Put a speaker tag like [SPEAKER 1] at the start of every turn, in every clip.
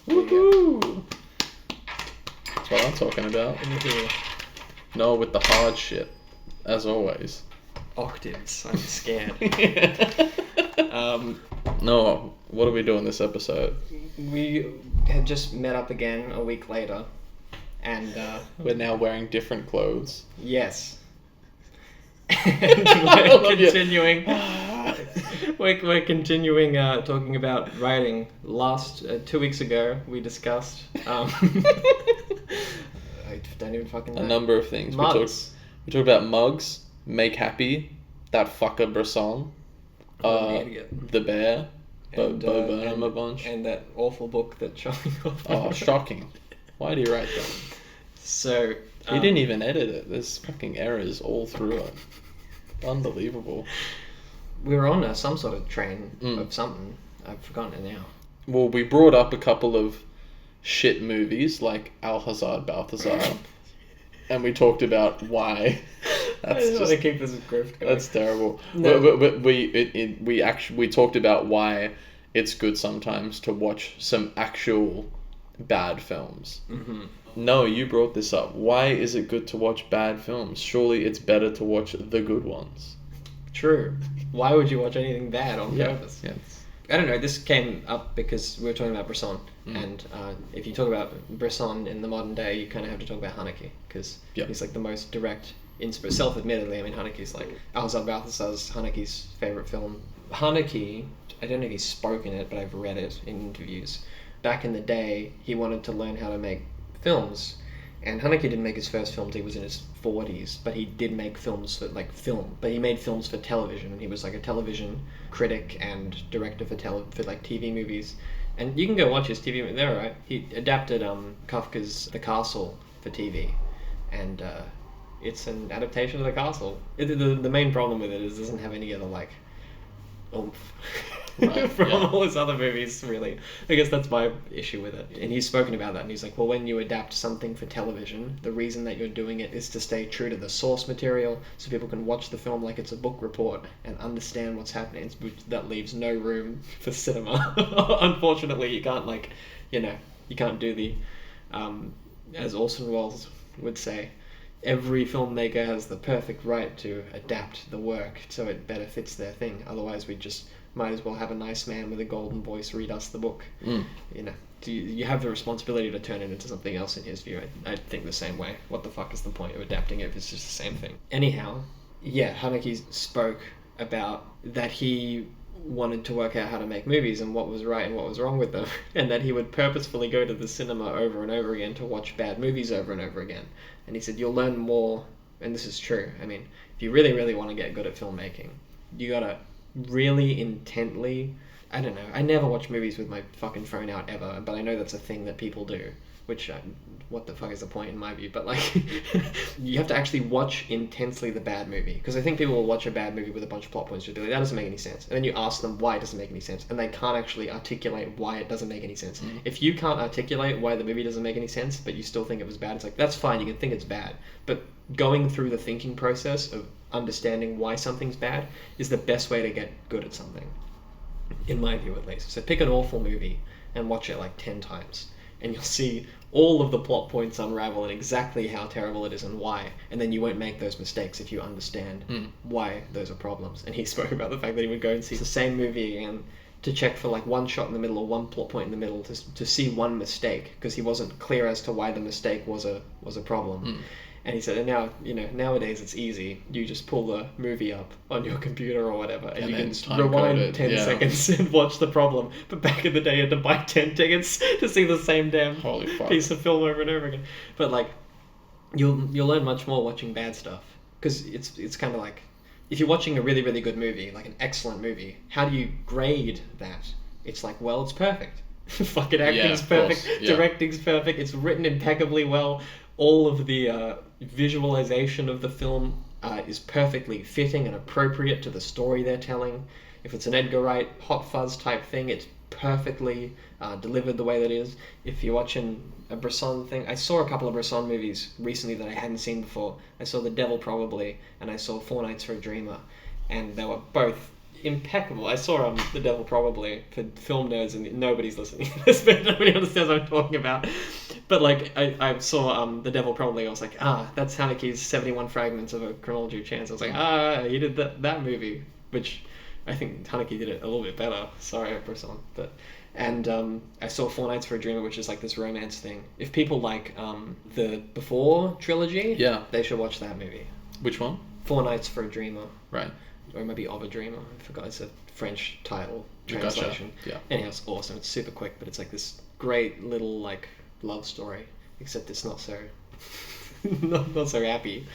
[SPEAKER 1] Woohoo! That's what I'm talking about. No, with the hard shit, as always.
[SPEAKER 2] Octaves. I'm scared.
[SPEAKER 1] No, what are we doing this episode?
[SPEAKER 2] We had just met up again a week later, and
[SPEAKER 1] we're now wearing different clothes.
[SPEAKER 2] Yes. And we're continuing. We're continuing talking about writing. Last 2 weeks ago, we discussed. I don't even fucking know.
[SPEAKER 1] A number of things.
[SPEAKER 2] Mugs.
[SPEAKER 1] We talked about mugs, Make Happy, that fucker Bresson, the bear, Bo Burnham a bunch,
[SPEAKER 2] and that awful book that Charlie.
[SPEAKER 1] Oh, shocking! Why did he write that?
[SPEAKER 2] So
[SPEAKER 1] he didn't even edit it. There's fucking errors all through it. Unbelievable.
[SPEAKER 2] We were on some sort of train of something. I've forgotten it now.
[SPEAKER 1] Well, we brought up a couple of shit movies like Alcazar Balthazar, and we talked about why. That's
[SPEAKER 2] I just want to keep this grift going.
[SPEAKER 1] That's terrible.
[SPEAKER 2] No.
[SPEAKER 1] We talked about why it's good sometimes to watch some actual bad films.
[SPEAKER 2] Mm-hmm.
[SPEAKER 1] No, you brought this up. Why is it good to watch bad films? Surely it's better to watch the good ones.
[SPEAKER 2] True. Why would you watch anything bad on purpose?
[SPEAKER 1] Yes.
[SPEAKER 2] I don't know, this came up because we were talking about Bresson, and if you talk about Bresson in the modern day, you kind of have to talk about Haneke, because he's like the most direct, self-admittedly, I mean, Haneke's like, Alcazar Balthazar's Haneke's favourite film. Haneke, I don't know if he's spoken it, but I've read it in interviews. Back in the day, he wanted to learn how to make films, and Haneke didn't make his first films, he was in his 40s, but he did make films for, but he made films for television, and he was like a television critic and director for TV movies. And you can go watch his TV movies, they're alright. He adapted Kafka's The Castle for TV, and it's an adaptation of The Castle. The main problem with it is it doesn't have any other, oomph. Right, from all his other movies, really. I guess that's my issue with it. And he's spoken about that, and he's like, well, when you adapt something for television, the reason that you're doing it is to stay true to the source material, so people can watch the film like it's a book report and understand what's happening. That leaves no room for cinema. Unfortunately, you can't, you can't do the, as Orson Welles would say, every filmmaker has the perfect right to adapt the work so it better fits their thing. Otherwise, we just might as well have a nice man with a golden voice read us the book. You have the responsibility to turn it into something else in his view. I think the same way. What the fuck is the point of adapting it if it's just the same thing? Anyhow, Haneke spoke about that he wanted to work out how to make movies and what was right and what was wrong with them, and that he would purposefully go to the cinema over and over again to watch bad movies over and over again. And he said, you'll learn more, and this is true. I mean, if you really, really want to get good at filmmaking, you gotta really intently, I don't know, I never watch movies with my fucking phone out ever, but I know that's a thing that people do, which, what the fuck is the point in my view, but you have to actually watch intensely the bad movie, because I think people will watch a bad movie with a bunch of plot points, just be like, that doesn't make any sense, and then you ask them why it doesn't make any sense, and they can't actually articulate why it doesn't make any sense. If you can't articulate why the movie doesn't make any sense, but you still think it was bad, it's like, that's fine, you can think it's bad, but going through the thinking process of understanding why something's bad is the best way to get good at something, in my view at least. So pick an awful movie and watch it 10 times, and you'll see all of the plot points unravel and exactly how terrible it is and why, and then you won't make those mistakes if you understand why those are problems. And he spoke about the fact that he would go and see the same movie again to check for one shot in the middle or one plot point in the middle to see one mistake, because he wasn't clear as to why the mistake was a problem. And he said, and now, nowadays it's easy. You just pull the movie up on your computer or whatever, and you can rewind 10 seconds and watch the problem. But back in the day, you had to buy 10 tickets to see the same damn piece of film over and over again. But you'll learn much more watching bad stuff, because it's kind of like, if you're watching a really, really good movie, like an excellent movie, how do you grade that? It's like, well, it's perfect. Fucking acting's perfect, directing's perfect, it's written impeccably well. All of the visualization of the film is perfectly fitting and appropriate to the story they're telling. If it's an Edgar Wright Hot Fuzz type thing, it's perfectly delivered the way that is. If you're watching a Bresson thing, I saw a couple of Bresson movies recently that I hadn't seen before. I saw The Devil Probably, and I saw Four Nights for a Dreamer, and they were both impeccable. I saw The Devil Probably for film nerds, and nobody's listening to this, but nobody understands what I'm talking about. But like, I saw The Devil Probably. I was like, that's Haneke's 71 Fragments of a Chronology of Chance. I was like, he did that movie, which I think Haneke did it a little bit better. Sorry, Bresson, but. And I saw Four Nights for a Dreamer, which is like this romance thing. If people like the Before trilogy, they should watch that movie.
[SPEAKER 1] Which one?
[SPEAKER 2] Four Nights for a Dreamer.
[SPEAKER 1] Right.
[SPEAKER 2] Or maybe Of a Dreamer. I forgot. It's a French title translation.
[SPEAKER 1] Gotcha. Yeah.
[SPEAKER 2] Anyhow, it's awesome. It's super quick, but it's like this great little like love story. Except it's not so not so happy.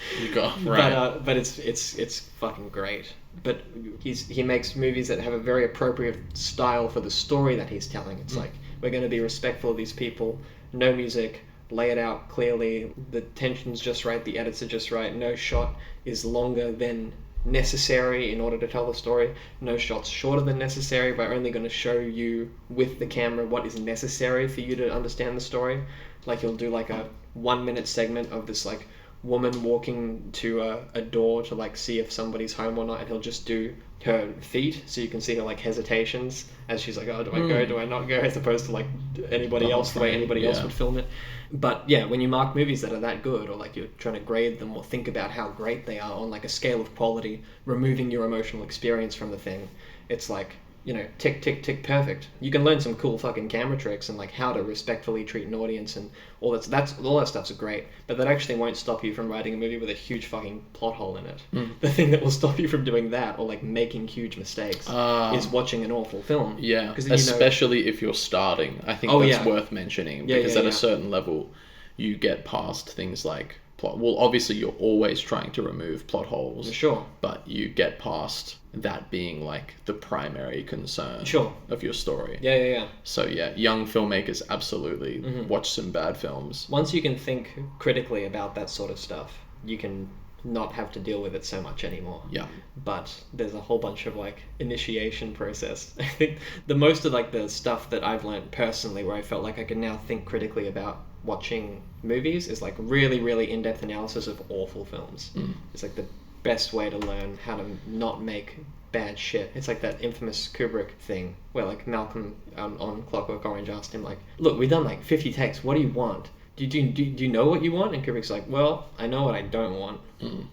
[SPEAKER 1] Right.
[SPEAKER 2] But it's fucking great. But he makes movies that have a very appropriate style for the story that he's telling. It's like, we're going to be respectful of these people, no music, lay it out clearly, the tension's just right, the edits are just right, no shot is longer than necessary in order to tell the story, no shots shorter than necessary, we're only going to show you with the camera what is necessary for you to understand the story. Like, he'll do like a 1 minute segment of this like woman walking to a door to like see if somebody's home or not, and he'll just do her feet so you can see her like hesitations as she's like, oh, do I go, do I not go, as opposed to like anybody else, the way anybody else would film it. But yeah, when you mark movies that are that good, or like you're trying to grade them or think about how great they are on like a scale of quality, removing your emotional experience from the thing, it's like, you know, tick, tick, tick, perfect. You can learn some cool fucking camera tricks and like how to respectfully treat an audience and all that. All that stuff's great, but that actually won't stop you from writing a movie with a huge fucking plot hole in it. The thing that will stop you from doing that or like making huge mistakes is watching an awful film.
[SPEAKER 1] Yeah, especially if you're starting. I think that's worth mentioning, because at a certain level, you get past things like plot. Well, obviously you're always trying to remove plot holes.
[SPEAKER 2] Sure.
[SPEAKER 1] But you get past that being like the primary concern of your story.
[SPEAKER 2] Yeah.
[SPEAKER 1] So yeah, young filmmakers absolutely watch some bad films.
[SPEAKER 2] Once you can think critically about that sort of stuff, you can not have to deal with it so much anymore.
[SPEAKER 1] Yeah.
[SPEAKER 2] But there's a whole bunch of like initiation process. I think the most of like the stuff that I've learned personally where I felt like I can now think critically about watching movies is like really, really in-depth analysis of awful films. It's like the best way to learn how to not make bad shit. It's like that infamous Kubrick thing where like Malcolm on Clockwork Orange asked him like, look, we've done like 50 takes, what do you want? Do you know what you want? And Kubrick's like, well, I know what I don't want. And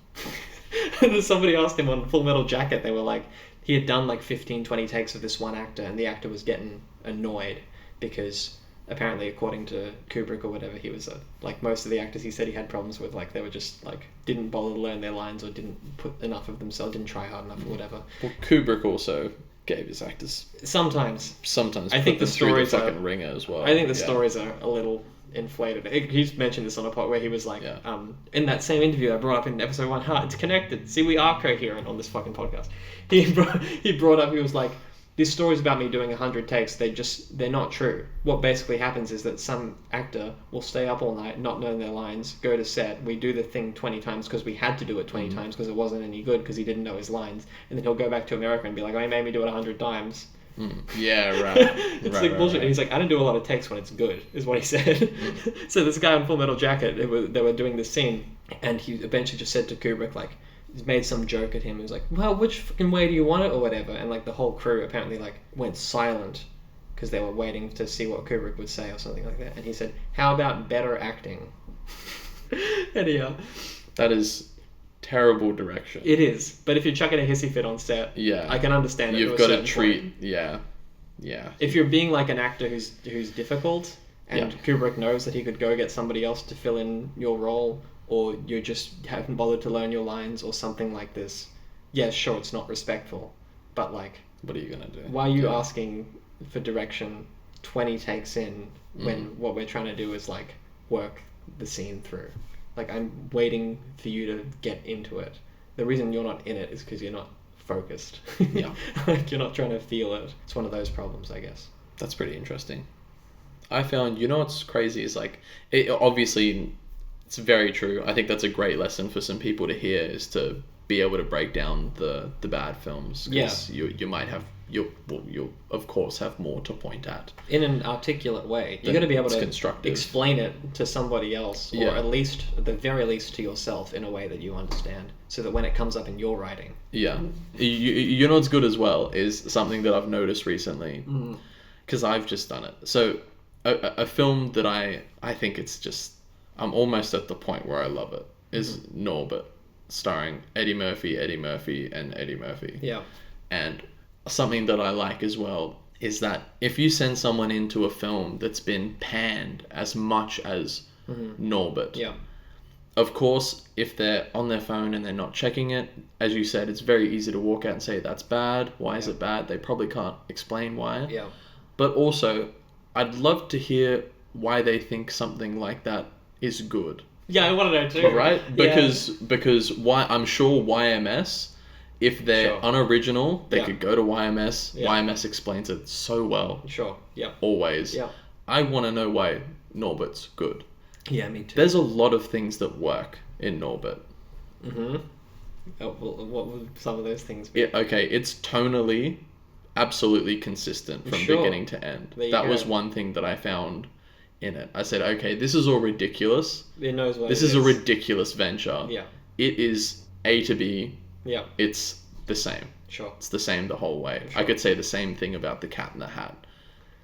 [SPEAKER 2] then somebody asked him on Full Metal Jacket, they were like, he had done like 15, 20 takes of this one actor, and the actor was getting annoyed because apparently, according to Kubrick or whatever, he was like most of the actors he said he had problems with, like they were just like didn't bother to learn their lines or didn't put enough of themselves, didn't try hard enough or whatever.
[SPEAKER 1] Well, Kubrick also gave his actors
[SPEAKER 2] sometimes.
[SPEAKER 1] I think the stories are fucking ringer as well.
[SPEAKER 2] I think the stories are a little inflated. He's mentioned this on a pod where he was like, in that same interview I brought up in episode 1, it's connected. See, we are coherent on this fucking podcast. He brought up, he was like, this story's about me doing 100 takes. They're not true. What basically happens is that some actor will stay up all night, not knowing their lines, go to set. We do the thing 20 times because we had to do it 20 times because it wasn't any good because he didn't know his lines. And then he'll go back to America and be like, oh, he made me do it 100 times.
[SPEAKER 1] Yeah, right.
[SPEAKER 2] It's like bullshit. Right. And he's like, I don't do a lot of takes when it's good, is what he said. So this guy on Full Metal Jacket, they were doing this scene, and he eventually just said to Kubrick, like, he made some joke at him. He was like, well, which fucking way do you want it, or whatever? And like the whole crew apparently like went silent because they were waiting to see what Kubrick would say or something like that. And he said, how about better acting? Anyhow,
[SPEAKER 1] that is terrible direction.
[SPEAKER 2] It is, but if you're chucking a hissy fit on set, I can understand it.
[SPEAKER 1] You've got to treat, If you're
[SPEAKER 2] being like an actor who's difficult, and Kubrick knows that he could go get somebody else to fill in your role, or you just haven't bothered to learn your lines, or something like this. Yeah, sure, it's not respectful, but like,
[SPEAKER 1] what are you gonna do?
[SPEAKER 2] Why are you asking for direction 20 takes in when what we're trying to do is like work the scene through? Like, I'm waiting for you to get into it. The reason you're not in it is because you're not focused. Like, you're not trying to feel it. It's one of those problems, I guess.
[SPEAKER 1] That's pretty interesting. I found, you know what's crazy is like, obviously, it's very true. I think that's a great lesson for some people to hear, is to be able to break down the bad films. Because you might have you'll of course have more to point at
[SPEAKER 2] in an articulate way. You're going to be able to
[SPEAKER 1] constructive.
[SPEAKER 2] Explain it to somebody else, or at least, at the very least, to yourself in a way that you understand, so that when it comes up in your writing.
[SPEAKER 1] Yeah, you know what's good as well is something that I've noticed recently, because I've just done it. So a film that I think it's just, I'm almost at the point where I love it, is Norbit, starring Eddie Murphy, and Eddie Murphy.
[SPEAKER 2] Yeah.
[SPEAKER 1] And something that I like as well is that if you send someone into a film that's been panned as much as Norbit, of course, if they're on their phone and they're not checking it, as you said, it's very easy to walk out and say, that's bad. Why is it bad? They probably can't explain why.
[SPEAKER 2] Yeah.
[SPEAKER 1] But also, I'd love to hear why they think something like that is good.
[SPEAKER 2] Yeah, I want to know too.
[SPEAKER 1] Right? Because why? I'm sure YMS, if they're unoriginal, they could go to YMS. Yeah. YMS explains it so well.
[SPEAKER 2] Sure. Yeah.
[SPEAKER 1] Always.
[SPEAKER 2] Yeah.
[SPEAKER 1] I want to know why Norbit's good.
[SPEAKER 2] Yeah, me too.
[SPEAKER 1] There's a lot of things that work in Norbit.
[SPEAKER 2] What would some of those things be?
[SPEAKER 1] Yeah, okay, it's tonally absolutely consistent from beginning to end. That was one thing that I found in it. I said, okay, this is all ridiculous.
[SPEAKER 2] It knows what
[SPEAKER 1] this is a ridiculous venture.
[SPEAKER 2] Yeah.
[SPEAKER 1] It is A to B.
[SPEAKER 2] Yeah.
[SPEAKER 1] It's the same.
[SPEAKER 2] Sure.
[SPEAKER 1] It's the same the whole way.
[SPEAKER 2] Sure.
[SPEAKER 1] I could say the same thing about The Cat in the Hat.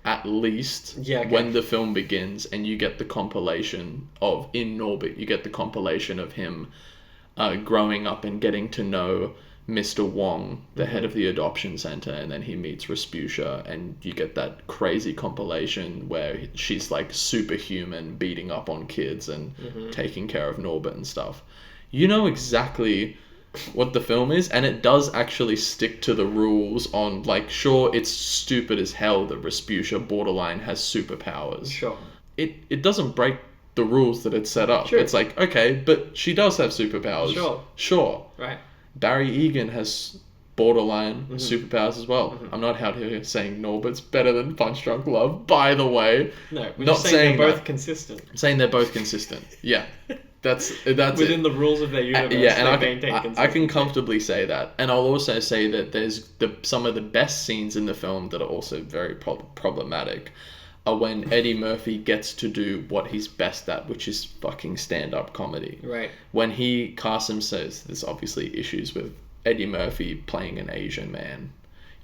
[SPEAKER 1] At least when the film begins and you get the compilation of, in Norbit, you get the compilation of him growing up and getting to know Mr. Wong, the head of the adoption center, and then he meets Rasputia, and you get that crazy compilation where she's like superhuman, beating up on kids and taking care of Norbit and stuff. You know exactly what the film is, and it does actually stick to the rules on, like, sure, it's stupid as hell that Rasputia borderline has superpowers.
[SPEAKER 2] Sure.
[SPEAKER 1] It doesn't break the rules that it's set up. Sure. It's like, okay, but she does have superpowers. Sure.
[SPEAKER 2] Right.
[SPEAKER 1] Barry Egan has borderline superpowers as well. I'm not out here saying Norbit's better than Punch Drunk Love, by the way.
[SPEAKER 2] No, we're not saying they're both consistent.
[SPEAKER 1] I'm saying they're both consistent. Yeah. That's
[SPEAKER 2] within the rules of their universe.
[SPEAKER 1] And I can comfortably say that. And I'll also say that there's some of the best scenes in the film that are also very problematic are when Eddie Murphy gets to do what he's best at, which is fucking stand-up comedy.
[SPEAKER 2] Right.
[SPEAKER 1] When he casts himself, there's obviously issues with Eddie Murphy playing an Asian man.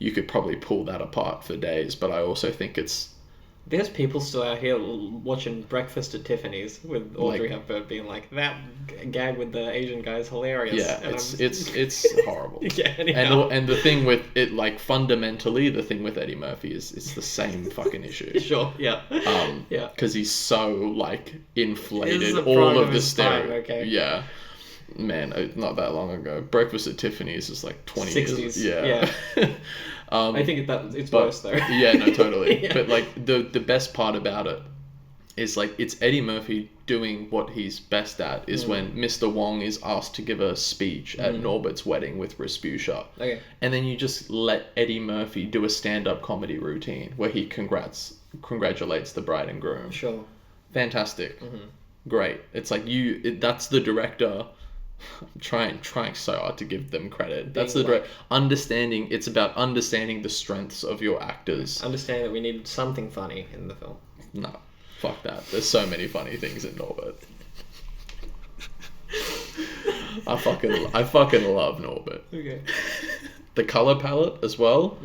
[SPEAKER 1] You could probably pull that apart for days, but I also think
[SPEAKER 2] there's people still out here watching Breakfast at Tiffany's with Audrey Hepburn being like, that gag with the Asian guy is hilarious.
[SPEAKER 1] Yeah, and it's horrible. And the thing with it, like, fundamentally, the thing with Eddie Murphy is it's the same fucking issue.
[SPEAKER 2] Sure, yeah.
[SPEAKER 1] Because he's so, like, inflated all of the stereotypes. Yeah. Man, not that long ago. Breakfast at Tiffany's is like 20
[SPEAKER 2] 60s.
[SPEAKER 1] Years. Yeah.
[SPEAKER 2] I think it's worse though.
[SPEAKER 1] Yeah, no, totally. But like the best part about it is, like, it's Eddie Murphy doing what he's best at is when Mr. Wong is asked to give a speech at Norbit's wedding with Rasputia.
[SPEAKER 2] Okay.
[SPEAKER 1] And then you just let Eddie Murphy do a stand-up comedy routine where he congratulates the bride and groom.
[SPEAKER 2] Sure.
[SPEAKER 1] Fantastic. Great. It's like that's the director. I'm trying so hard to give them credit. That's the direct understanding. It's about understanding the strengths of your actors.
[SPEAKER 2] Understanding that we need something funny in the film.
[SPEAKER 1] No, fuck that. There's so many funny things in Norbit. I fucking love Norbit.
[SPEAKER 2] Okay.
[SPEAKER 1] The color palette as well,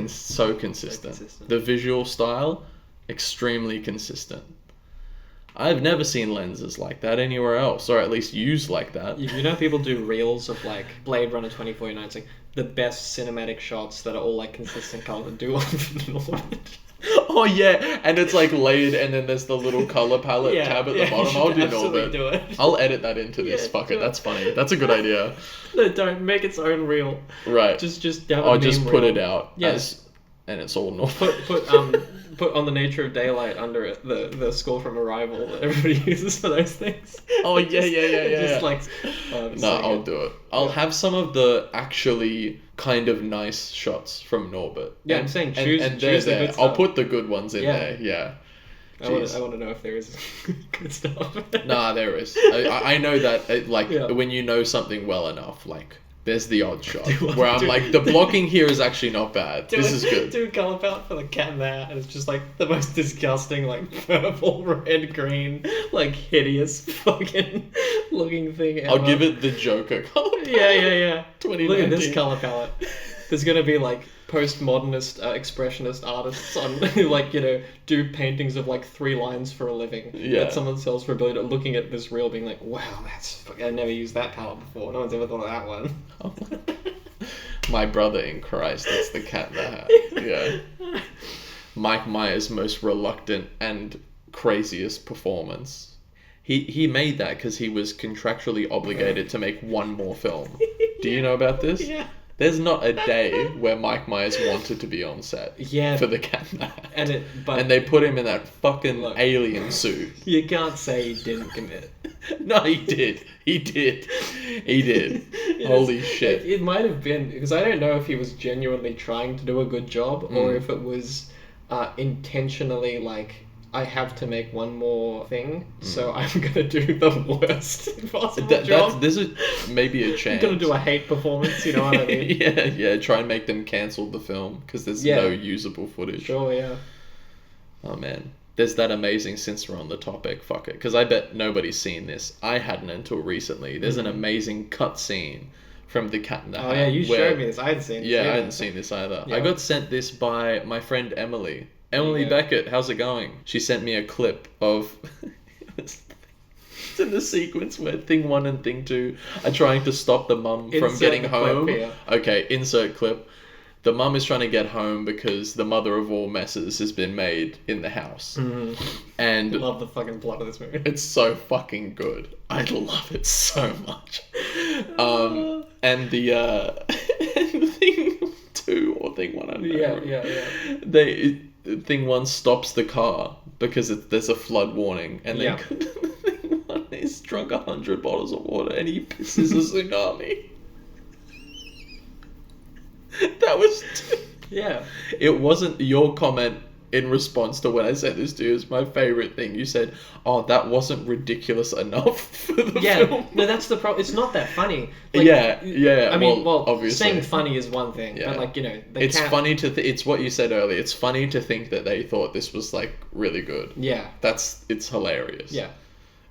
[SPEAKER 1] so consistent. The visual style, extremely consistent. I've never seen lenses like that anywhere else, or at least used like that.
[SPEAKER 2] You know, people do reels of, like, Blade Runner 2049. It's like the best cinematic shots that are all, like, consistent color. Do on Norbit.
[SPEAKER 1] Oh yeah, and it's like laid, and then there's the little color palette tab at the bottom. I'll do Norbit.
[SPEAKER 2] Do it.
[SPEAKER 1] I'll edit that into this. Fuck it, that's funny. That's a good idea.
[SPEAKER 2] No, don't make its own reel.
[SPEAKER 1] Right.
[SPEAKER 2] Just
[SPEAKER 1] I'll just put
[SPEAKER 2] reel.
[SPEAKER 1] It out.
[SPEAKER 2] Yes.
[SPEAKER 1] And it's all Norbit.
[SPEAKER 2] Put On the Nature of Daylight under it, the score from Arrival that everybody uses for those things.
[SPEAKER 1] Oh, yeah.
[SPEAKER 2] Just like...
[SPEAKER 1] I'll do it. I'll have some of the actually kind of nice shots from Norbit.
[SPEAKER 2] Yeah, I'm saying choose the good stuff.
[SPEAKER 1] I'll put the good ones in there, yeah.
[SPEAKER 2] I want to know if there is good stuff.
[SPEAKER 1] Nah, there is. I know that, when you know something well enough, like, there's the odd shot where I'm like, the blocking here is actually not bad. This is good.
[SPEAKER 2] Do a color palette for the cat in the hat, and it's just like the most disgusting, like purple, red, green, like hideous fucking looking thing ever.
[SPEAKER 1] I'll give it the Joker color palette.
[SPEAKER 2] Yeah.
[SPEAKER 1] 2019.
[SPEAKER 2] Look at this color palette. There's gonna be like postmodernist, expressionist artists on like, you know, do paintings of like 3 lines for a living that someone sells for $1 billion, looking at this reel being like, wow, I never used that palette before, no one's ever thought of that one.
[SPEAKER 1] My brother in Christ, that's the cat in the hat. Yeah. Mike Myers' most reluctant and craziest performance. He made that because he was contractually obligated to make one more film. Do you know about this?
[SPEAKER 2] Yeah.
[SPEAKER 1] There's not a day where Mike Myers wanted to be on set for the cat in the hat. And they put him in that fucking alien suit.
[SPEAKER 2] You can't say he didn't commit.
[SPEAKER 1] No, he did. Holy shit.
[SPEAKER 2] It might have been, because I don't know if he was genuinely trying to do a good job or if it was intentionally like, I have to make one more thing, so I'm gonna do the worst possible job.
[SPEAKER 1] There's maybe a chance.
[SPEAKER 2] I'm gonna do a hate performance, you know what I mean?
[SPEAKER 1] yeah. Try and make them cancel the film because there's no usable footage.
[SPEAKER 2] Sure, yeah.
[SPEAKER 1] Oh man, there's that amazing. Since we're on the topic, fuck it, because I bet nobody's seen this. I hadn't until recently. There's an amazing cut scene from The Cat in the Hat.
[SPEAKER 2] Oh yeah, you showed me this. I hadn't seen this.
[SPEAKER 1] Yeah, I hadn't seen this either. Yeah. I got sent this by my friend Emily. Emily Beckett, how's it going? She sent me a clip of... it's in the sequence where Thing 1 and Thing 2 are trying to stop the mum from getting home. Okay, insert clip. The mum is trying to get home because the mother of all messes has been made in the house. Mm-hmm. And
[SPEAKER 2] I love the fucking plot of this movie.
[SPEAKER 1] It's so fucking good. I love it so much. And the Thing 2 or Thing 1, I don't know.
[SPEAKER 2] Yeah.
[SPEAKER 1] Thing 1 stops the car because there's a flood warning, and then Thing 1 is drunk 100 bottles of water and he pisses a tsunami. That was...
[SPEAKER 2] Yeah.
[SPEAKER 1] It wasn't your comment in response to when I said this to you. It's my favourite thing. You said, oh, that wasn't ridiculous enough for the film.
[SPEAKER 2] No, that's the problem. It's not that funny. Like,
[SPEAKER 1] yeah.
[SPEAKER 2] I mean, well,
[SPEAKER 1] obviously.
[SPEAKER 2] Saying funny is one thing, but like, you know...
[SPEAKER 1] It's funny to... it's what you said earlier. It's funny to think that they thought this was, like, really good.
[SPEAKER 2] Yeah.
[SPEAKER 1] It's hilarious.
[SPEAKER 2] Yeah.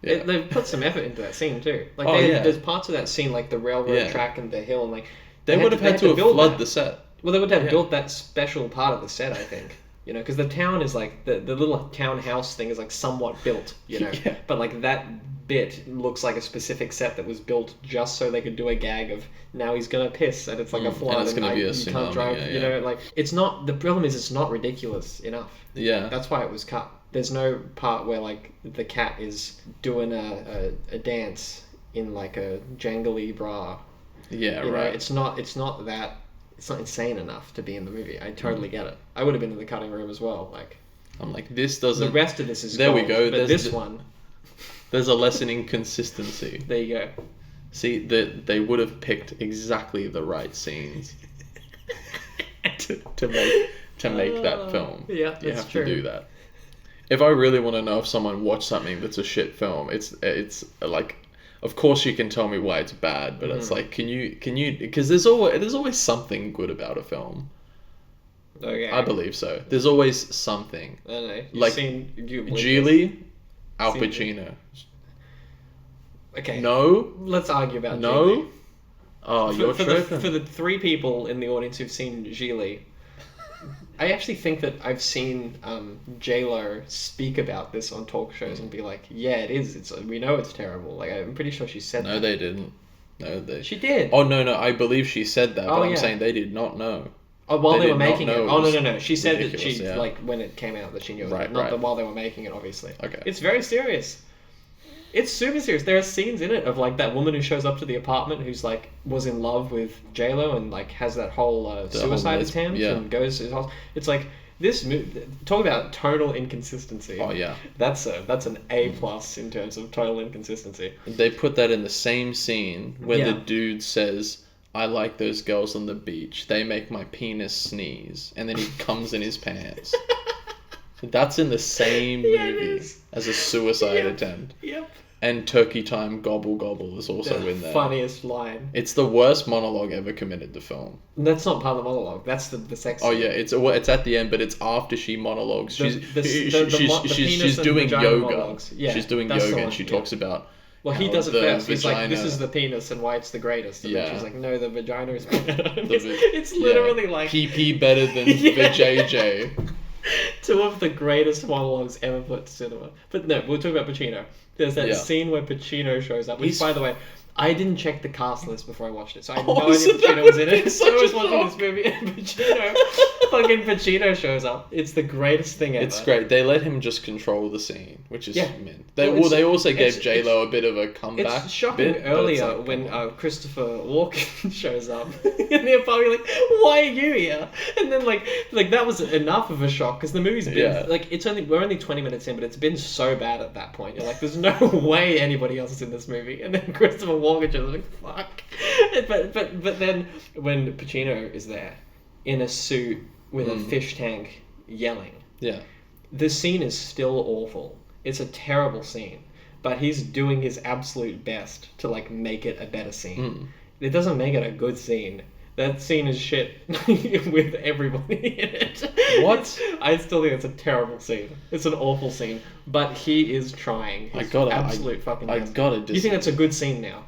[SPEAKER 2] They've put some effort into that scene, too. Like, there's parts of that scene, like the railroad track and the hill, and, like...
[SPEAKER 1] They would have had to have flooded the set.
[SPEAKER 2] Well, they would have built that special part of the set, I think. You know, because the town is like, the little townhouse thing is like somewhat built, you know. Yeah. But like that bit looks like a specific set that was built just so they could do a gag of, now he's going to piss and it's like a flood and,
[SPEAKER 1] gonna be a
[SPEAKER 2] you
[SPEAKER 1] tsunami,
[SPEAKER 2] can't drive, you know. Like, it's not, the problem is it's not ridiculous enough.
[SPEAKER 1] Yeah.
[SPEAKER 2] That's why it was cut. There's no part where like the cat is doing a dance in like a jangly bra.
[SPEAKER 1] Yeah,
[SPEAKER 2] you
[SPEAKER 1] right.
[SPEAKER 2] Know, it's not that... It's not insane enough to be in the movie. I totally get it. I would have been in the cutting room as well. Like,
[SPEAKER 1] I'm like, this doesn't...
[SPEAKER 2] The rest of this is
[SPEAKER 1] there
[SPEAKER 2] gold,
[SPEAKER 1] we go.
[SPEAKER 2] But this one...
[SPEAKER 1] There's a lesson in consistency.
[SPEAKER 2] There you go.
[SPEAKER 1] See, they would have picked exactly the right scenes to make that film.
[SPEAKER 2] Yeah, that's
[SPEAKER 1] you have
[SPEAKER 2] true.
[SPEAKER 1] to do that. If I really want to know if someone watched something that's a shit film, it's like... Of course you can tell me why it's bad, but it's like, can you, because there's always something good about a film.
[SPEAKER 2] Okay.
[SPEAKER 1] I believe so. There's always something.
[SPEAKER 2] I don't know.
[SPEAKER 1] Like, Gigli, Al Pacino.
[SPEAKER 2] Okay.
[SPEAKER 1] No?
[SPEAKER 2] Let's argue about
[SPEAKER 1] No?
[SPEAKER 2] Gigli.
[SPEAKER 1] Oh, you're tripping.
[SPEAKER 2] For the 3 people in the audience who've seen Gigli, I actually think that I've seen J-Lo speak about this on talk shows and be like, yeah, it is. We know it's terrible. Like, I'm pretty sure she said that.
[SPEAKER 1] No, they didn't. No,
[SPEAKER 2] She did.
[SPEAKER 1] Oh, no, I believe she said that, but I'm saying they did not know.
[SPEAKER 2] Oh, while they were making it. Oh, no. She said that she, like, when it came out, that she knew it.
[SPEAKER 1] Right,
[SPEAKER 2] Not that while they were making it, obviously.
[SPEAKER 1] Okay.
[SPEAKER 2] It's very serious. It's super serious. There are scenes in it of, like, that woman who shows up to the apartment who's, like, was in love with J-Lo and, like, has that whole suicide attempt and goes to his house. It's like, this movie... Talk about total inconsistency.
[SPEAKER 1] Oh, yeah.
[SPEAKER 2] That's an A+ in terms of total inconsistency.
[SPEAKER 1] They put that in the same scene when the dude says, I like those girls on the beach. They make my penis sneeze. And then he comes in his pants. That's in the same movie as a suicide attempt.
[SPEAKER 2] Yep.
[SPEAKER 1] And Turkey Time Gobble Gobble is also in there.
[SPEAKER 2] Funniest line.
[SPEAKER 1] It's the worst monologue ever committed to film.
[SPEAKER 2] That's not part of the monologue. That's the sex scene.
[SPEAKER 1] Oh yeah, it's at the end, but it's after she monologues. She's doing yoga.
[SPEAKER 2] Yeah,
[SPEAKER 1] she's doing yoga, and she talks about.
[SPEAKER 2] Well, he does it first. He's like, "This is the penis, and why it's the greatest." And then she's like, "No, the vagina is better." It's literally like
[SPEAKER 1] PP better than vajayjay.
[SPEAKER 2] Two of the greatest monologues ever put to cinema. But no, we'll talk about Pacino. There's that scene where Pacino shows up, which, by the way, I didn't check the cast list before I watched it, so I had no idea Pacino was in it. So I was watching this movie, and Pacino shows up. It's the greatest thing ever.
[SPEAKER 1] It's great. They let him just control the scene, which is mint. They also gave J-Lo a bit of a comeback.
[SPEAKER 2] It's shocking earlier when Christopher Walken shows up, and they're probably like, "Why are you here?" And then like that was enough of a shock because the movie's been we're only 20 minutes in, but it's been so bad at that point. You're like, "There's no way anybody else is in this movie," and then Christopher Walken just like, "Fuck." But then when Pacino is there in a suit with a fish tank yelling, the scene is still awful. It's a terrible scene, but he's doing his absolute best to like make it a better scene. It doesn't make it a good scene. That scene is shit with everybody in it. What? I still think it's a terrible scene. It's an awful scene, but he is trying his absolute fucking best. You think that's a good scene now?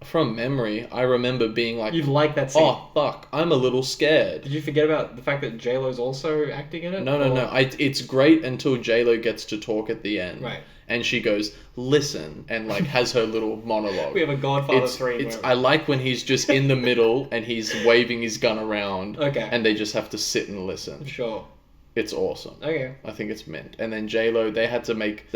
[SPEAKER 1] From memory, I remember being like...
[SPEAKER 2] You like that scene?
[SPEAKER 1] Oh, fuck, I'm a little scared.
[SPEAKER 2] Did you forget about the fact that J-Lo's also acting in it?
[SPEAKER 1] No. It's great until J-Lo gets to talk at the end.
[SPEAKER 2] Right.
[SPEAKER 1] And she goes, listen, and like has her little monologue.
[SPEAKER 2] We have a Godfather 3.
[SPEAKER 1] I like when he's just in the middle and he's waving his gun around.
[SPEAKER 2] Okay.
[SPEAKER 1] And they just have to sit and listen.
[SPEAKER 2] Sure.
[SPEAKER 1] It's awesome.
[SPEAKER 2] Okay.
[SPEAKER 1] I think it's mint. And then J-Lo, they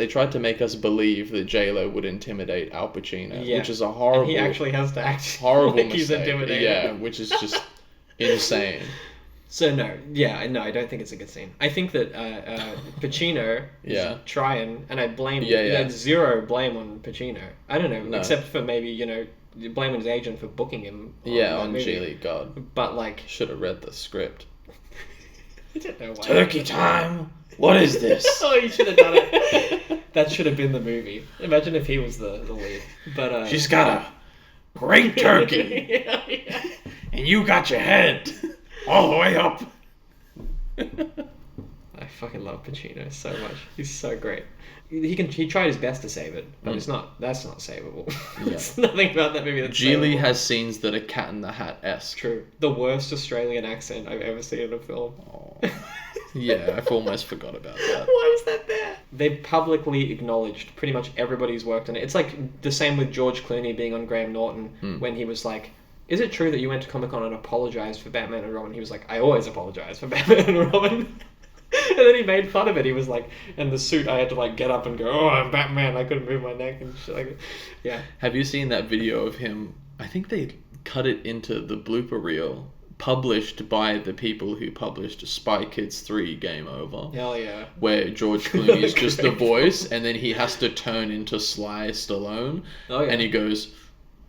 [SPEAKER 1] tried to make us believe that J-Lo would intimidate Al Pacino, which is a horrible...
[SPEAKER 2] And he actually has to act
[SPEAKER 1] horrible
[SPEAKER 2] like
[SPEAKER 1] mistake.
[SPEAKER 2] He's intimidated.
[SPEAKER 1] Yeah, which is just insane.
[SPEAKER 2] So no, I don't think it's a good scene. I think that Pacino is trying, and I blame zero blame on Pacino. I don't know, except for maybe blame on his agent for booking him.
[SPEAKER 1] On Gigli, God.
[SPEAKER 2] But like,
[SPEAKER 1] should have read the script.
[SPEAKER 2] I don't know why.
[SPEAKER 1] Turkey time. What is this?
[SPEAKER 2] Oh, you should have done it. That should have been the movie. Imagine if he was the lead. But
[SPEAKER 1] she's got a great turkey, and you got your head all the way up.
[SPEAKER 2] I fucking love Pacino so much. He's so great. He tried his best to save it, but that's not savable. There's nothing about that movie that's
[SPEAKER 1] Gigli has scenes that are Cat in the Hat-esque.
[SPEAKER 2] True. The worst Australian accent I've ever seen in a film.
[SPEAKER 1] Oh. Yeah, I've almost forgot about that.
[SPEAKER 2] Why was that there? They publicly acknowledged pretty much everybody who's worked on it. It's like the same with George Clooney being on Graham Norton when he was like, "Is it true that you went to Comic-Con and apologized for Batman and Robin?" He was like, "I always apologize for Batman and Robin." And then he made fun of it. He was like, "And the suit, I had to like get up and go, oh, I'm Batman. I couldn't move my neck and shit like that." Yeah.
[SPEAKER 1] Have you seen that video of him? I think they cut it into the blooper reel published by the people who published Spy Kids 3 Game Over.
[SPEAKER 2] Hell yeah.
[SPEAKER 1] Where George Clooney is just the voice and then he has to turn into Sly Stallone. Oh yeah. And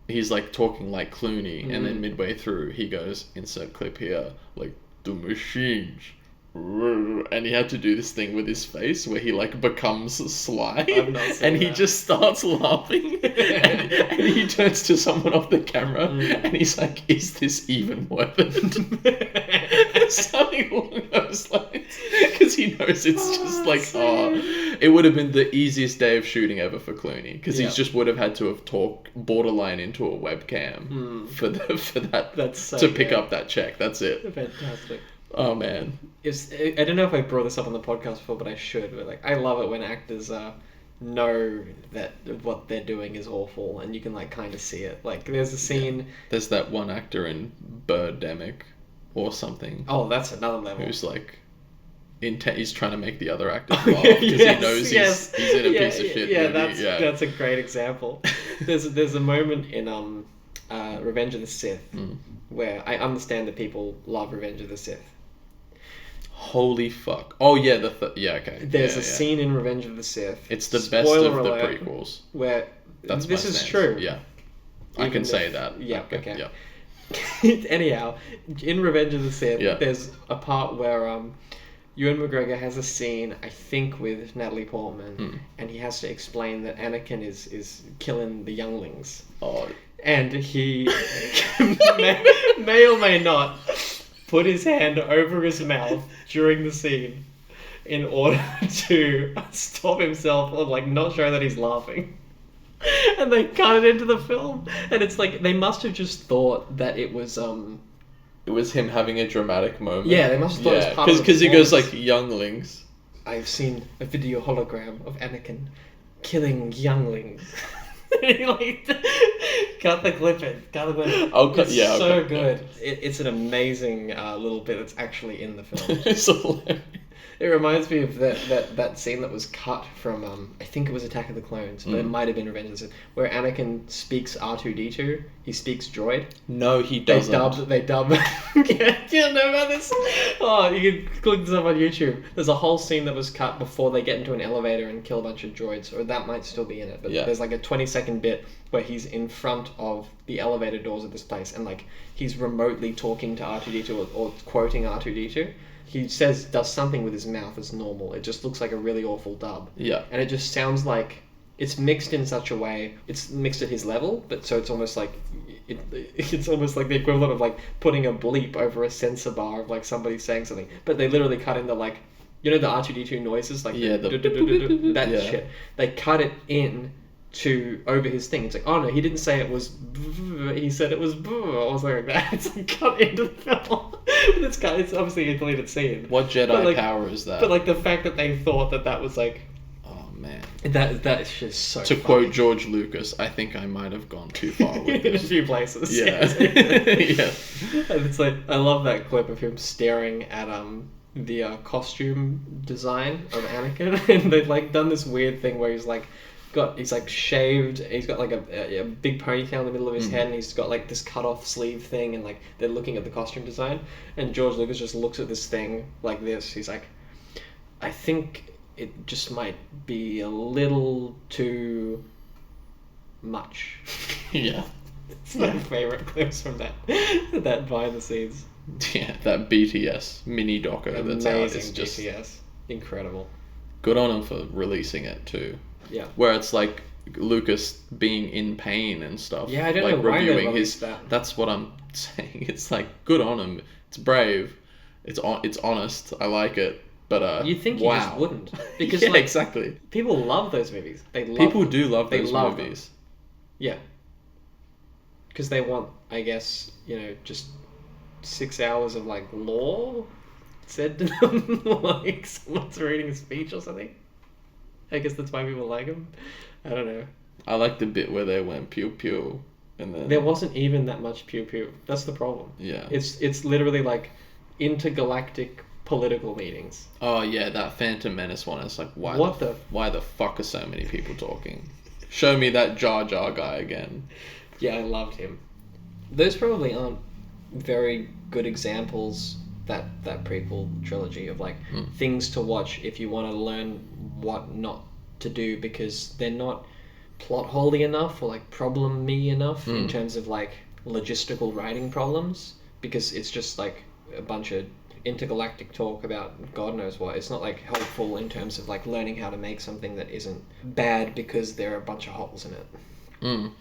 [SPEAKER 1] he's like talking like Clooney and then midway through he goes, insert clip here, like, the machines. And he had to do this thing with his face where he like becomes Sly and he just starts laughing and he turns to someone off the camera and he's like, is this even worth it? Something along those lines, because he knows it's just like it would have been the easiest day of shooting ever for Clooney because he just would have had to have talked borderline into a webcam for that to pick up that check. That's it.
[SPEAKER 2] Fantastic.
[SPEAKER 1] Oh man,
[SPEAKER 2] I don't know if I brought this up on the podcast before, but I should. But like, I love it when actors know that what they're doing is awful, and you can like kind of see it. Like, there's a scene. Yeah.
[SPEAKER 1] There's that one actor in Birdemic, or something.
[SPEAKER 2] Oh, that's another level.
[SPEAKER 1] Who's like, he's trying to make the other actor laugh because he knows he's in a piece of shit.
[SPEAKER 2] Yeah, that's a great example. There's a moment in Revenge of the Sith where I understand that people love Revenge of the Sith.
[SPEAKER 1] Holy fuck. Oh yeah, okay.
[SPEAKER 2] There's a scene in Revenge of the Sith.
[SPEAKER 1] It's the best of the prequels.
[SPEAKER 2] Where this is true.
[SPEAKER 1] Yeah. I can say that.
[SPEAKER 2] Yeah, okay. Yeah. Anyhow, in Revenge of the Sith, there's a part where Ewan McGregor has a scene, I think, with Natalie Portman, and he has to explain that Anakin is killing the younglings.
[SPEAKER 1] Oh.
[SPEAKER 2] And he may or may not put his hand over his mouth during the scene in order to stop himself or like not show that he's laughing. And they cut it into the film, and it's like they must have just thought that it was
[SPEAKER 1] him having a dramatic moment.
[SPEAKER 2] Yeah, they must have thought it was part of the
[SPEAKER 1] because he goes like younglings.
[SPEAKER 2] I've seen a video hologram of Anakin killing younglings. Like, cut the clip in. It's so good. It's an amazing little bit that's actually in the film.
[SPEAKER 1] It's hilarious.
[SPEAKER 2] It reminds me of that scene that was cut from, I think it was Attack of the Clones, but it might have been Revenge of the Sith, where Anakin speaks R2-D2. He speaks droid.
[SPEAKER 1] No, he doesn't.
[SPEAKER 2] They dub. Yeah, you don't know about this? Oh, you can click this up on YouTube. There's a whole scene that was cut before they get into an elevator and kill a bunch of droids, or that might still be in it, but there's like a 20-second bit where he's in front of the elevator doors of this place, and like he's remotely talking to R2-D2 or quoting R2-D2. He does something with his mouth as normal. It just looks like a really awful dub.
[SPEAKER 1] Yeah.
[SPEAKER 2] And it just sounds like it's mixed in such a way. It's mixed at his level, but so it's almost like it's almost like the equivalent of like putting a bleep over a sensor bar of like somebody saying something. But they literally cut in the like, you know, the R2-D2 noises, like that shit. They cut it in to over his thing. It's like, oh no, he didn't say it was he said it was or something like that. It's like cut into the film. It's obviously a deleted scene.
[SPEAKER 1] What Jedi power is that?
[SPEAKER 2] But like the fact that they thought that was like,
[SPEAKER 1] oh man,
[SPEAKER 2] that is just so
[SPEAKER 1] to
[SPEAKER 2] funny.
[SPEAKER 1] Quote George Lucas, I think I might have gone too far with
[SPEAKER 2] in a few places.
[SPEAKER 1] Yeah. Yeah.
[SPEAKER 2] And it's like, I love that clip of him staring at the costume design of Anakin, and they've like done this weird thing where he's like shaved, he's got like a big ponytail in the middle of his head, and he's got like this cut off sleeve thing, and like they're looking at the costume design, and George Lucas just looks at this thing like this. He's like, I think it just might be a little too much.
[SPEAKER 1] Yeah.
[SPEAKER 2] It's my favourite clips from that behind the scenes.
[SPEAKER 1] Yeah, that BTS mini doco that's out is just
[SPEAKER 2] BTS. Incredible.
[SPEAKER 1] Good on him for releasing it too.
[SPEAKER 2] Yeah.
[SPEAKER 1] Where it's like Lucas being in pain and stuff.
[SPEAKER 2] Yeah, I don't
[SPEAKER 1] like
[SPEAKER 2] know why they released
[SPEAKER 1] that. That's what I'm saying. It's like, good on him. It's brave. It's honest. I like it. But
[SPEAKER 2] you think you just wouldn't, because
[SPEAKER 1] yeah, like, exactly.
[SPEAKER 2] People love those movies.
[SPEAKER 1] People do love those movies.
[SPEAKER 2] Them. Yeah. Because they want, I guess, just 6 hours of like lore said to them, like someone's reading a speech or something. I guess that's why people like them. I don't know.
[SPEAKER 1] I like the bit where they went pew pew, and then
[SPEAKER 2] there wasn't even that much pew pew. That's the problem.
[SPEAKER 1] Yeah.
[SPEAKER 2] It's literally like intergalactic political meetings.
[SPEAKER 1] Oh yeah, that Phantom Menace one is like, why the fuck are so many people talking? Show me that Jar Jar guy again.
[SPEAKER 2] Yeah, I loved him. Those probably aren't very good examples, that prequel trilogy of like things to watch if you want to learn what not to do, because they're not plot holey enough or like problem-y enough in terms of like logistical writing problems, because it's just like a bunch of intergalactic talk about God knows what. It's not like helpful in terms of like learning how to make something that isn't bad because there are a bunch of holes in it.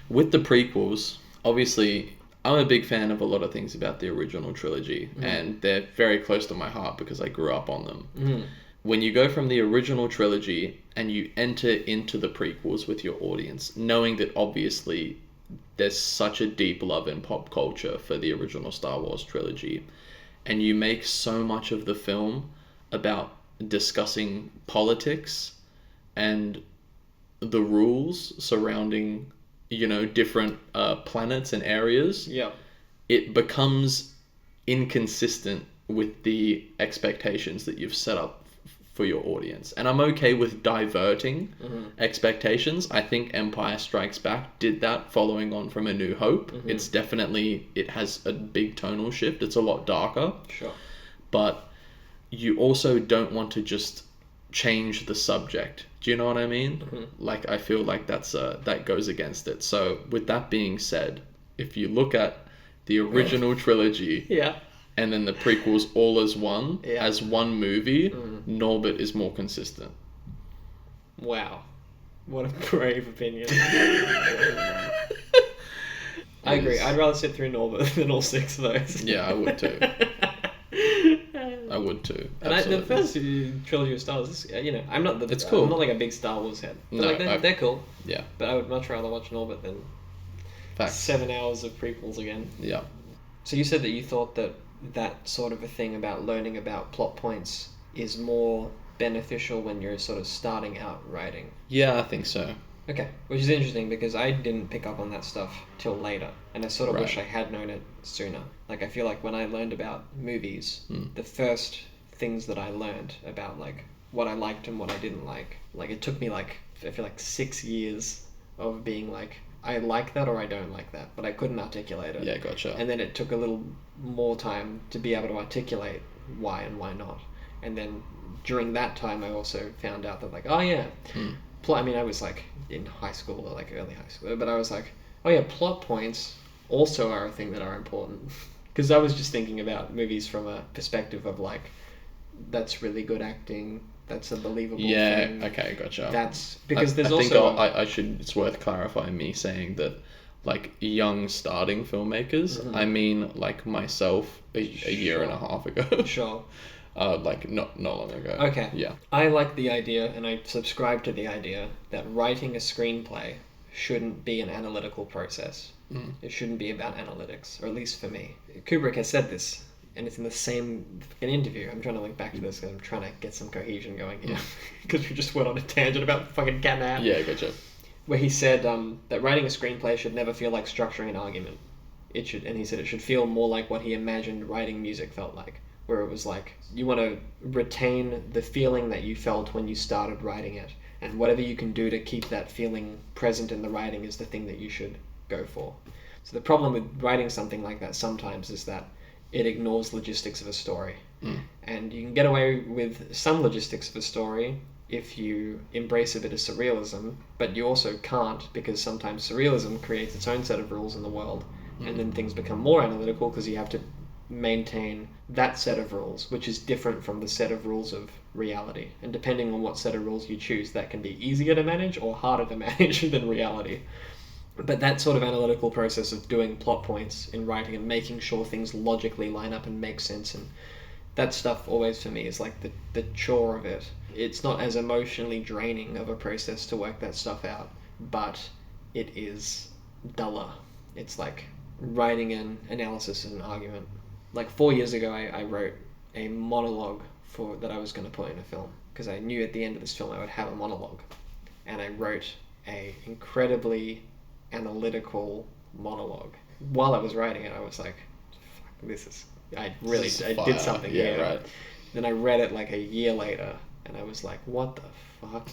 [SPEAKER 1] With the prequels, obviously I'm a big fan of a lot of things about the original trilogy, and they're very close to my heart because I grew up on them. When you go from the original trilogy and you enter into the prequels with your audience, knowing that obviously there's such a deep love in pop culture for the original Star Wars trilogy, and you make so much of the film about discussing politics and the rules surrounding different planets and areas, it becomes inconsistent with the expectations that you've set up for your audience. And I'm okay with diverting expectations. I think Empire Strikes Back did that following on from A New Hope. It's definitely, it has a big tonal shift. It's a lot darker.
[SPEAKER 2] Sure.
[SPEAKER 1] But you also don't want to just change the subject. Do you know what I mean? Like, I feel like that goes against it. So with that being said, if you look at the original trilogy and then the prequels all as one,
[SPEAKER 2] Yeah.
[SPEAKER 1] as one movie, Norbit is more consistent.
[SPEAKER 2] Wow. What a brave opinion. I agree. I'd rather sit through Norbit than all 6 of those.
[SPEAKER 1] Yeah, I would too. I would too.
[SPEAKER 2] And the first trilogy of Star Wars, I'm not
[SPEAKER 1] It's cool.
[SPEAKER 2] I'm not like a big Star Wars head. But they're cool.
[SPEAKER 1] Yeah.
[SPEAKER 2] But I would much rather watch Norbit than 7 hours of prequels again.
[SPEAKER 1] Yeah.
[SPEAKER 2] So you said that you thought that sort of a thing about learning about plot points is more beneficial when you're sort of starting out writing.
[SPEAKER 1] Yeah, I think so.
[SPEAKER 2] Okay, which is interesting because I didn't pick up on that stuff till later, and I sort of wish I had known it sooner. Like, I feel like when I learned about movies, the first things that I learned about, like, what I liked and what I didn't like it took me, like, I feel like 6 years of being like, I like that or I don't like that, but I couldn't articulate it.
[SPEAKER 1] Yeah, gotcha.
[SPEAKER 2] And then it took a little more time to be able to articulate why and why not. And then during that time, I also found out that, like, oh yeah, I mean, I was like in high school or like early high school, but I was like, oh yeah, plot points also are a thing that are important. Because I was just thinking about movies from a perspective of like, that's really good acting, that's a believable thing.
[SPEAKER 1] Yeah, okay, gotcha.
[SPEAKER 2] That's because there's
[SPEAKER 1] also... I should, it's worth clarifying me saying that, like, young starting filmmakers, I mean, like, myself a year and a half ago.
[SPEAKER 2] Sure.
[SPEAKER 1] Like, not long ago.
[SPEAKER 2] Okay.
[SPEAKER 1] Yeah.
[SPEAKER 2] I like the idea, and I subscribe to the idea, that writing a screenplay shouldn't be an analytical process. It shouldn't be about analytics, or at least for me. Kubrick has said this, and it's in the same interview. I'm trying to link back to this because I'm trying to get some cohesion going here. Because we just went on a tangent about fucking Cat in the Hat.
[SPEAKER 1] Yeah, gotcha.
[SPEAKER 2] Where he said that writing a screenplay should never feel like structuring an argument. He said it should feel more like what he imagined writing music felt like. Where it was like, you want to retain the feeling that you felt when you started writing it. And whatever you can do to keep that feeling present in the writing is the thing that you should go for. So the problem with writing something like that sometimes is that it ignores logistics of a story. And you can get away with some logistics of a story if you embrace a bit of surrealism, but you also can't, because sometimes surrealism creates its own set of rules in the world, and then things become more analytical because you have to maintain that set of rules, which is different from the set of rules of reality. And depending on what set of rules you choose, that can be easier to manage or harder to manage than reality. But that sort of analytical process of doing plot points in writing and making sure things logically line up and make sense, and that stuff always for me is like the chore of it. It's not as emotionally draining of a process to work that stuff out, but it is duller. It's like writing an analysis and an argument. Like 4 years ago, I wrote a monologue that I was going to put in a film, because I knew at the end of this film I would have a monologue, and I wrote a incredibly analytical monologue. While I was writing it, I was like, "Fuck, I did something here."
[SPEAKER 1] Yeah, right.
[SPEAKER 2] Then I read it like a year later, and I was like, "What the fuck?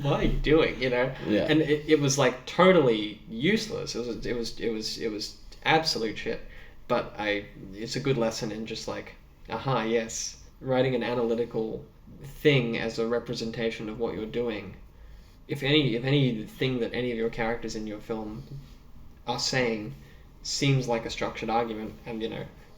[SPEAKER 2] What are you doing?" You know?
[SPEAKER 1] Yeah.
[SPEAKER 2] And it was like totally useless. It was absolute shit. But it's a good lesson in just like, yes, writing an analytical thing as a representation of what you're doing. If anything that any of your characters in your film are saying seems like a structured argument, and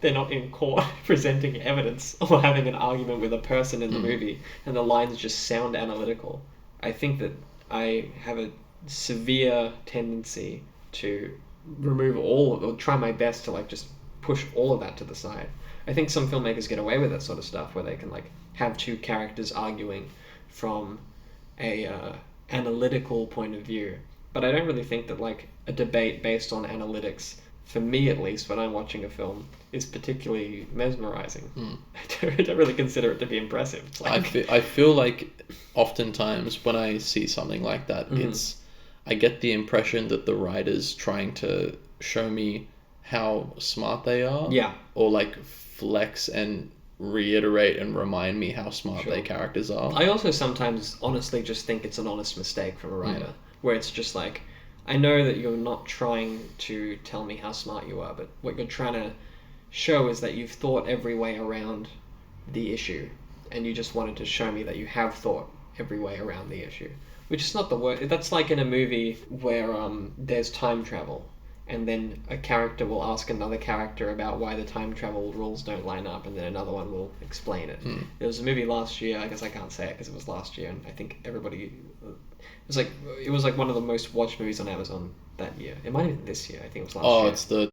[SPEAKER 2] they're not in court presenting evidence or having an argument with a person in the movie, and the lines just sound analytical, I think that I have a severe tendency to remove or try my best to like just push all of that to the side. I think some filmmakers get away with that sort of stuff where they can like have two characters arguing from a analytical point of view, but I don't really think that like a debate based on analytics, for me at least, when I'm watching a film, is particularly mesmerizing. I don't really consider it to be impressive. It's like...
[SPEAKER 1] I feel like oftentimes when I see something like that, I get the impression that the writer's trying to show me how smart they are.
[SPEAKER 2] Yeah.
[SPEAKER 1] Or like flex and reiterate and remind me how smart their characters are.
[SPEAKER 2] I also sometimes honestly just think it's an honest mistake from a writer, where it's just like, I know that you're not trying to tell me how smart you are, but what you're trying to show is that you've thought every way around the issue, and you just wanted to show me that you have thought every way around the issue. Which is not the word. That's like in a movie where there's time travel, and then a character will ask another character about why the time travel rules don't line up, and then another one will explain it. There was a movie last year, I guess I can't say it because it was last year, and I think everybody... It was like one of the most watched movies on Amazon that year. It might have been this year, I think it was last year.
[SPEAKER 1] Oh, it's the...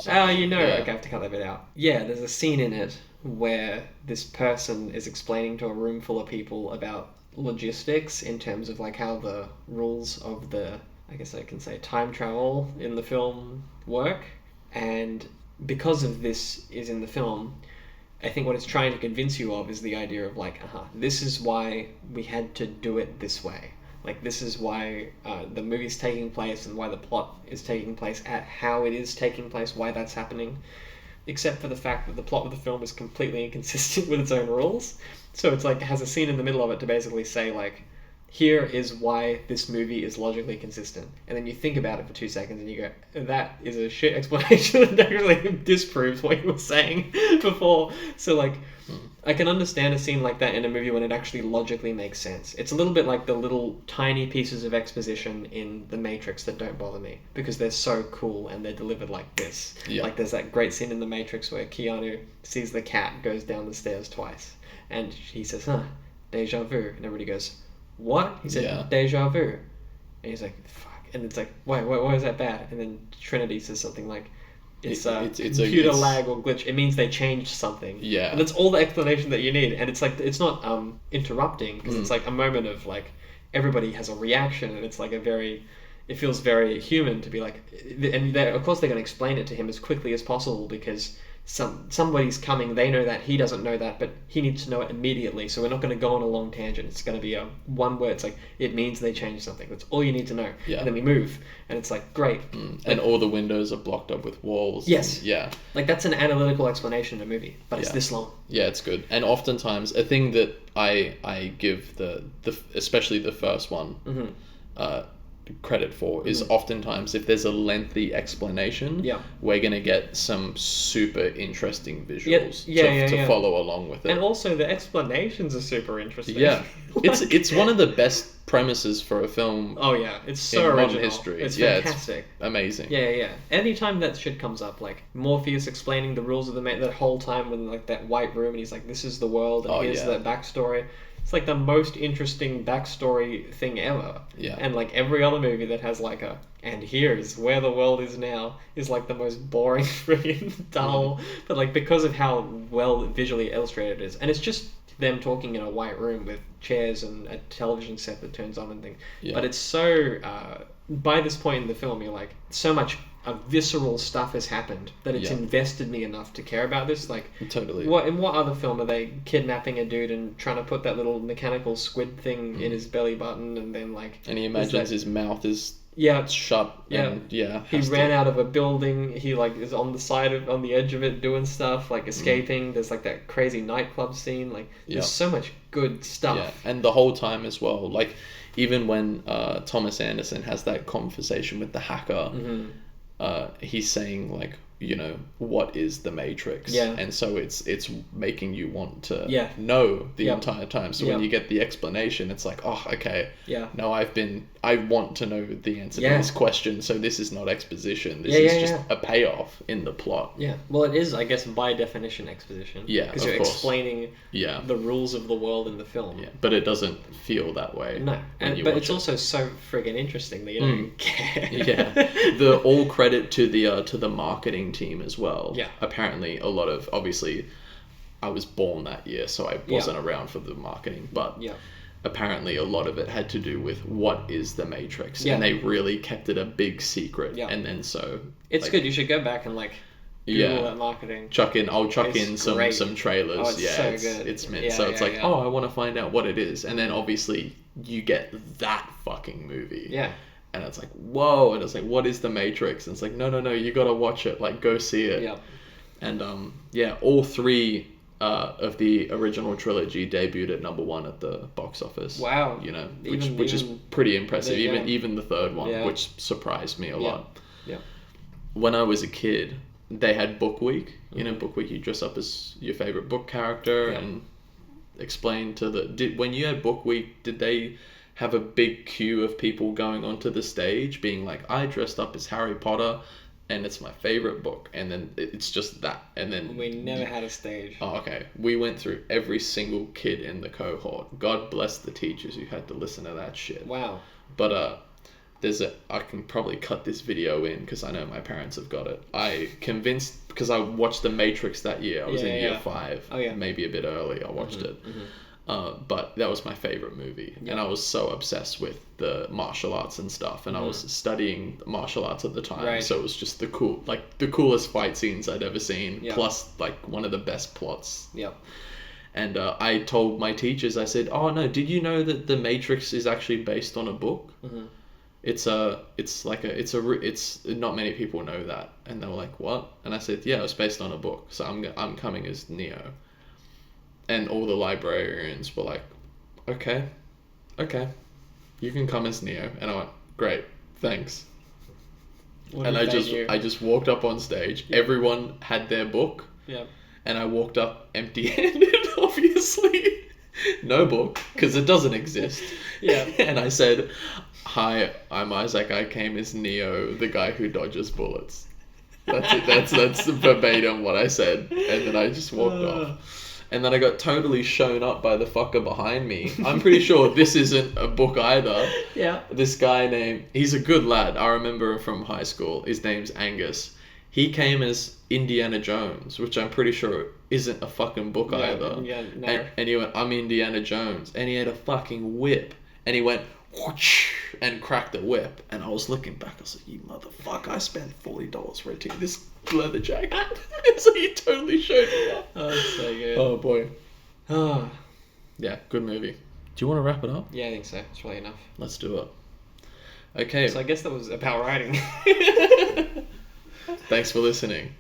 [SPEAKER 2] Oh, you know, okay, I have to cut that bit out. Yeah, there's a scene in it where this person is explaining to a room full of people about logistics in terms of like how the rules of the, I guess I can say, time travel in the film work. And because of this is in the film, I think what it's trying to convince you of is the idea of like, this is why we had to do it this way. Like, this is why the movie's taking place and why the plot is taking place at how it is taking place, why that's happening. Except for the fact that the plot of the film is completely inconsistent with its own rules. So it's like, it has a scene in the middle of it to basically say, like, here is why this movie is logically consistent. And then you think about it for 2 seconds and you go, that is a shit explanation that actually disproves what you were saying before. So, like, I can understand a scene like that in a movie when it actually logically makes sense. It's a little bit like the little tiny pieces of exposition in The Matrix that don't bother me because they're so cool and they're delivered like this. Yeah. Like there's that great scene in The Matrix where Keanu sees the cat goes down the stairs twice and he says, deja vu. And everybody goes, what? He said, deja vu. And he's like, fuck. And it's like, why is that bad? And then Trinity says something like, it's computer lag or glitch. It means they changed something. Yeah. And that's all the explanation that you need. And it's like, it's not interrupting because it's like a moment of like, everybody has a reaction and it's like it feels very human to be like, and of course they're going to explain it to him as quickly as possible because somebody's coming, they know that, he doesn't know that, but he needs to know it immediately, so we're not going to go on a long tangent. It's going to be one word. It's like, it means they changed something. That's all you need to know. Yeah. And then we move, and it's like, great.
[SPEAKER 1] And all the windows are blocked up with walls.
[SPEAKER 2] Yes.
[SPEAKER 1] Yeah.
[SPEAKER 2] Like, that's an analytical explanation in a movie, but it's this long.
[SPEAKER 1] Yeah, it's good. And oftentimes, a thing that I give the especially the first one, credit for is oftentimes if there's a lengthy explanation, we're going to get some super interesting visuals to follow along with it.
[SPEAKER 2] And also the explanations are super interesting.
[SPEAKER 1] Yeah. It's one of the best premises for a film.
[SPEAKER 2] Oh yeah, it's so original. Modern history. It's fantastic.
[SPEAKER 1] It's amazing.
[SPEAKER 2] Yeah. Anytime that shit comes up, like Morpheus explaining the rules of that whole time with like that white room and he's like, this is the world and here's the backstory. It's like the most interesting backstory thing ever. Yeah. And like every other movie that has like and here's where the world is now is like the most boring, friggin' dull. But like because of how well visually illustrated it is. And it's just them talking in a white room with chairs and a television set that turns on and things. Yeah. But it's so, by this point in the film, you're like, so much visceral stuff has happened that it's invested me enough to care about this. Like,
[SPEAKER 1] totally.
[SPEAKER 2] In what other film are they kidnapping a dude and trying to put that little mechanical squid thing in his belly button and then like...
[SPEAKER 1] And he imagines his mouth is shut.
[SPEAKER 2] Yeah.
[SPEAKER 1] And,
[SPEAKER 2] he ran out of a building. He like is on the edge of it doing stuff, like escaping. There's like that crazy nightclub scene. Like there's so much good stuff.
[SPEAKER 1] Yeah. And the whole time as well. Like even when Thomas Anderson has that conversation with the hacker, he's saying like, you know, what is the Matrix? Yeah. And so it's making you want to know the entire time. So when you get the explanation, it's like, oh, okay. Yeah. No, I want to know the answer to this question. So this is not exposition. This is just a payoff in the plot.
[SPEAKER 2] Yeah. Well, it is, I guess, by definition exposition.
[SPEAKER 1] Yeah.
[SPEAKER 2] Because you're explaining the rules of the world in the film.
[SPEAKER 1] Yeah. But it doesn't feel that way.
[SPEAKER 2] No. But it's also so friggin' interesting that you don't even care.
[SPEAKER 1] Yeah. All credit to the marketing team as well.
[SPEAKER 2] Yeah.
[SPEAKER 1] Apparently a lot of, obviously I was born that year, so I wasn't around for the marketing, but apparently a lot of it had to do with what is the Matrix, and they really kept it a big secret. And then so
[SPEAKER 2] it's good. You should go back and like Google that marketing.
[SPEAKER 1] I'll chuck in some trailers.
[SPEAKER 2] Oh, it's so good.
[SPEAKER 1] It's mint. So it's like, oh, I want to find out what it is, and then obviously you get that fucking movie.
[SPEAKER 2] Yeah.
[SPEAKER 1] And it's like, whoa, and it's like, what is the Matrix? And it's like, no, you gotta watch it, like, go see it.
[SPEAKER 2] Yeah.
[SPEAKER 1] And all three of the original trilogy debuted at number 1 at the box office.
[SPEAKER 2] Wow.
[SPEAKER 1] You know, which is pretty impressive. Even the third one, which surprised me a lot.
[SPEAKER 2] Yeah.
[SPEAKER 1] When I was a kid, they had Book Week. You know, Book Week, you dress up as your favorite book character and explain to when you had Book Week, did they have a big queue of people going onto the stage being like, I dressed up as Harry Potter, and it's my favorite book, and then it's just that, and then
[SPEAKER 2] we never had a stage.
[SPEAKER 1] Oh, okay. We went through every single kid in the cohort. God bless the teachers who had to listen to that shit.
[SPEAKER 2] Wow.
[SPEAKER 1] But I can probably cut this video in because I know my parents have got it. Because I watched The Matrix that year. I was in year 5.
[SPEAKER 2] Oh yeah.
[SPEAKER 1] Maybe a bit early. I watched it. But that was my favorite movie, and I was so obsessed with the martial arts and stuff, and I was studying martial arts at the time, so it was just the coolest fight scenes I'd ever seen, plus like one of the best plots.
[SPEAKER 2] Yep.
[SPEAKER 1] And I told my teachers, I said, "Oh no, did you know that The Matrix is actually based on a book?" It's not many people know that, and they were like, "What?" And I said, "Yeah, it's based on a book, so I'm coming as Neo." And all the librarians were like, okay, you can come as Neo. And I went, great, thanks. And I just walked up on stage. Yeah. Everyone had their book.
[SPEAKER 2] Yeah.
[SPEAKER 1] And I walked up empty-handed, obviously. No book, because it doesn't exist.
[SPEAKER 2] Yeah.
[SPEAKER 1] And I said, hi, I'm Izac. I came as Neo, the guy who dodges bullets. That's it. That's verbatim what I said. And then I just walked off. And then I got totally shown up by the fucker behind me. I'm pretty sure this isn't a book either.
[SPEAKER 2] Yeah.
[SPEAKER 1] This guy he's a good lad. I remember from high school. His name's Angus. He came as Indiana Jones, which I'm pretty sure isn't a fucking book either.
[SPEAKER 2] Yeah, no.
[SPEAKER 1] And he went, I'm Indiana Jones. And he had a fucking whip. And he went, whoosh, and cracked the whip. And I was looking back. I was like, you motherfucker, I spent $40 for this leather jacket. So he totally showed me that.
[SPEAKER 2] Oh, that's so good.
[SPEAKER 1] Oh boy.
[SPEAKER 2] Oh.
[SPEAKER 1] Yeah, good movie. Do you want to wrap it up?
[SPEAKER 2] Yeah, I think so. It's probably enough.
[SPEAKER 1] Let's do it. Okay.
[SPEAKER 2] So I guess that was about writing.
[SPEAKER 1] Thanks for listening.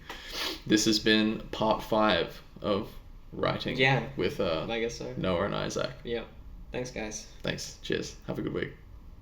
[SPEAKER 1] This has been part 5 of writing.
[SPEAKER 2] Yeah.
[SPEAKER 1] With
[SPEAKER 2] I guess so.
[SPEAKER 1] Noah and Izac.
[SPEAKER 2] Yeah. Thanks, guys.
[SPEAKER 1] Thanks. Cheers. Have a good week.